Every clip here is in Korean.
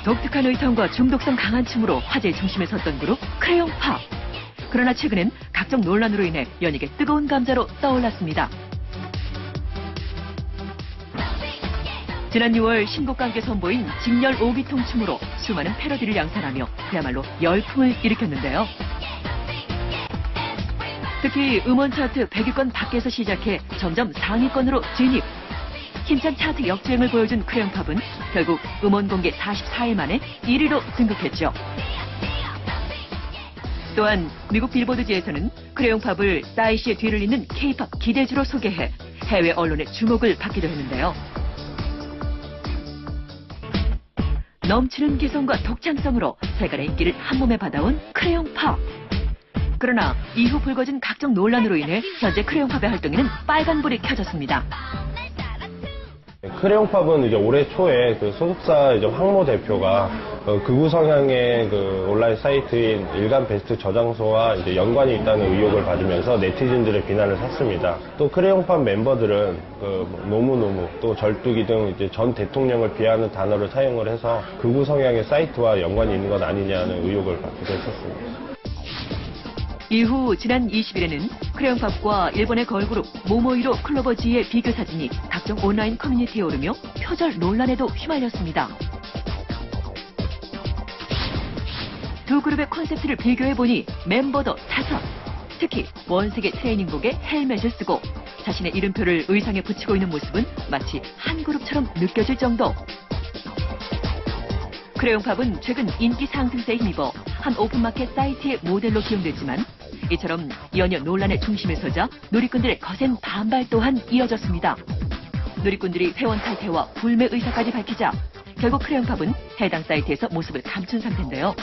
독특한 의상과 중독성 강한 춤으로 화제의 중심에 섰던 그룹 크레용팝. 그러나 최근엔 각종 논란으로 인해 연예계 뜨거운 감자로 떠올랐습니다. 지난 6월 신곡과 함께 선보인 직렬 오기통 춤으로 수많은 패러디를 양산하며 그야말로 열풍을 일으켰는데요. 특히 음원 차트 100위권 밖에서 시작해 점점 상위권으로 진입. 힘찬 차트 역주행을 보여준 크레용팝은 결국 음원 공개 44일 만에 1위로 등극했죠. 또한 미국 빌보드지에서는 크레용팝을 싸이 씨의 뒤를 잇는 K-팝 기대주로 소개해 해외 언론의 주목을 받기도 했는데요. 넘치는 개성과 독창성으로 세간의 인기를 한몸에 받아온 크레용팝. 그러나 이후 불거진 각종 논란으로 인해 현재 크레용팝의 활동에는 빨간불이 켜졌습니다. 크레용팝은 이제 올해 초에 그 소속사 이제 황모 대표가 극우 성향의 그 온라인 사이트인 일간 베스트 저장소와 이제 연관이 있다는 의혹을 받으면서 네티즌들의 비난을 샀습니다. 또 크레용팝 멤버들은 노무노무 또 절뚝이 등 이제 전 대통령을 비하하는 단어를 사용을 해서 극우 성향의 사이트와 연관이 있는 것 아니냐는 의혹을 받기도 했었습니다. 이후 지난 20일에는 크레용팝과 일본의 걸그룹 모모이로 클로버지의 비교 사진이 각종 온라인 커뮤니티에 오르며 표절 논란에도 휘말렸습니다. 두 그룹의 콘셉트를 비교해보니 멤버도 5. 특히 원색의 트레이닝복에 헬멧을 쓰고 자신의 이름표를 의상에 붙이고 있는 모습은 마치 한 그룹처럼 느껴질 정도. 크레용팝은 최근 인기 상승세에 힘입어 한 오픈마켓 사이트의 모델로 기용됐지만 이처럼 연여 논란의 중심에 서자 누리꾼들의 거센 반발 또한 이어졌습니다. 누리꾼들이 회원 탈퇴와 불매 의사까지 밝히자 결국 크레용팝은 해당 사이트에서 모습을 감춘 상태인데요.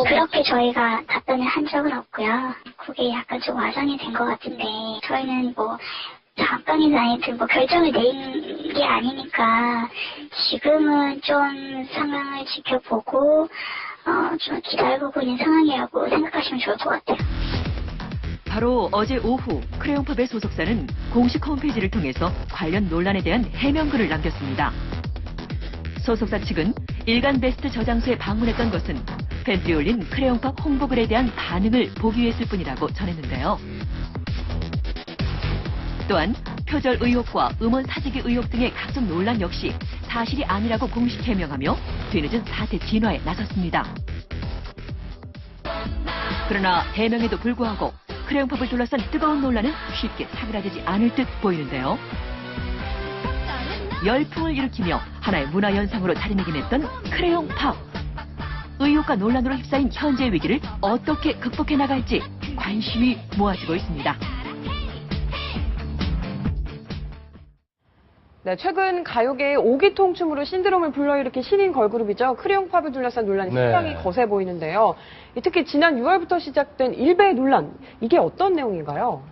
그렇게 저희가 답변을 한 적은 없고요. 그게 약간 좀 와전이 된 것 같은데 저희는 잠깐이나 아니든 결정을 내린 게 아니니까 지금은 좀 상황을 지켜보고 좀 기다려보고 있는 상황이라고 생각하시면 좋을 것 같아요. 바로 어제 오후 크레용팝의 소속사는 공식 홈페이지를 통해서 관련 논란에 대한 해명글을 남겼습니다. 소속사 측은 일간 베스트 저장소에 방문했던 것은 팬들이 올린 크레용팝 홍보글에 대한 반응을 보기 위했을 뿐이라고 전했는데요. 또한 표절 의혹과 음원 사재기 의혹 등의 각종 논란 역시 사실이 아니라고 공식 해명하며 뒤늦은 사태 진화에 나섰습니다. 그러나 해명에도 불구하고 크레용팝을 둘러싼 뜨거운 논란은 쉽게 사그라들지 않을 듯 보이는데요. 열풍을 일으키며 하나의 문화연상으로 자리매김했던 크레용팝. 의혹과 논란으로 휩싸인 현재의 위기를 어떻게 극복해 나갈지 관심이 모아지고 있습니다. 네, 최근 가요계의 오기통 춤으로 신드롬을 불러일으킨 신인 걸그룹이죠. 크레용팝을 둘러싼 논란이 상당히 거세 보이는데요. 특히 지난 6월부터 시작된 일배 논란, 이게 어떤 내용인가요?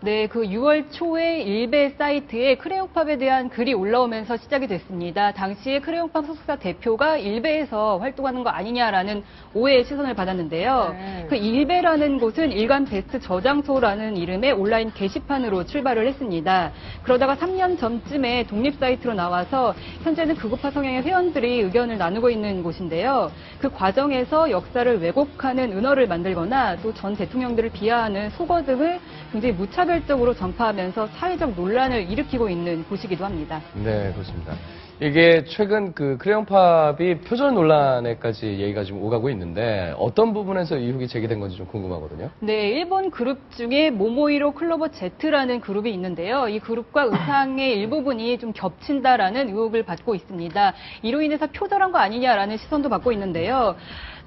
네, 그 6월 초에 일베 사이트에 크레용팝에 대한 글이 올라오면서 시작이 됐습니다. 당시에 크레용팝 소속사 대표가 일베에서 활동하는 거 아니냐라는 오해의 시선을 받았는데요. 네. 그 일베라는 곳은 일간 베스트 저장소라는 이름의 온라인 게시판으로 출발을 했습니다. 그러다가 3년 전쯤에 독립 사이트로 나와서 현재는 극우파 성향의 회원들이 의견을 나누고 있는 곳인데요. 그 과정에서 역사를 왜곡하는 은어를 만들거나 또 전 대통령들을 비하하는 속어 등을 굉장히 무차별적으로 전파하면서 사회적 논란을 일으키고 있는 곳이기도 합니다. 네, 그렇습니다. 이게 최근 그 크레용팝이 표절 논란에까지 얘기가 좀 오가고 있는데 어떤 부분에서 의혹이 제기된 건지 좀 궁금하거든요. 네, 일본 그룹 중에 모모이로 클로버 Z라는 그룹이 있는데요. 이 그룹과 의상의 일부분이 좀 겹친다라는 의혹을 받고 있습니다. 이로 인해서 표절한 거 아니냐라는 시선도 받고 있는데요.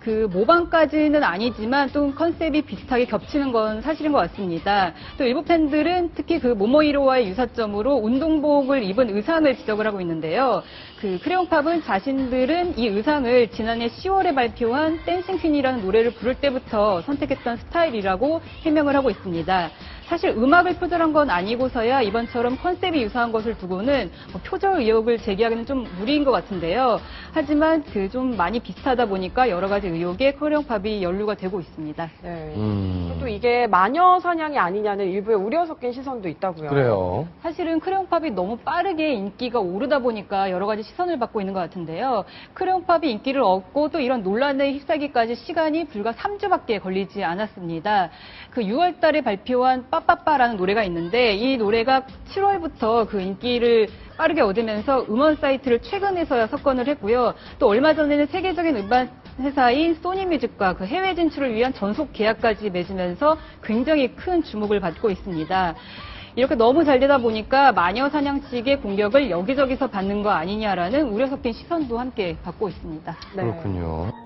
그 모방까지는 아니지만 또 컨셉이 비슷하게 겹치는 건 사실인 것 같습니다. 또 일부 팬들은 특히 그 모모이로와의 유사점으로 운동복을 입은 의상을 지적을 하고 있는데요. 그 크레용팝은 자신들은 이 의상을 지난해 10월에 발표한 댄싱 퀸이라는 노래를 부를 때부터 선택했던 스타일이라고 해명을 하고 있습니다. 사실 음악을 표절한 건 아니고서야 이번처럼 컨셉이 유사한 것을 두고는 표절 의혹을 제기하기는 좀 무리인 것 같은데요. 하지만 그 좀 많이 비슷하다 보니까 여러 가지 의혹에 코리안팝이 연루가 되고 있습니다. 네. 또 이게 마녀 사냥이 아니냐는 일부의 우려 섞인 시선도 있다고요. 그래요. 사실은 크레용팝이 너무 빠르게 인기가 오르다 보니까 여러 가지 시선을 받고 있는 것 같은데요. 크레용팝이 인기를 얻고 또 이런 논란에 휩싸기까지 시간이 불과 3주밖에 걸리지 않았습니다. 그 6월 달에 발표한 빠빠빠라는 노래가 있는데 이 노래가 7월부터 그 인기를 빠르게 얻으면서 음원 사이트를 최근에서야 석권을 했고요. 또 얼마 전에는 세계적인 음반 회사인 소니뮤직과 그 해외 진출을 위한 전속 계약까지 맺으면서 굉장히 큰 주목을 받고 있습니다. 이렇게 너무 잘 되다 보니까 마녀 사냥식의 공격을 여기저기서 받는 거 아니냐라는 우려 섞인 시선도 함께 받고 있습니다. 네. 그렇군요.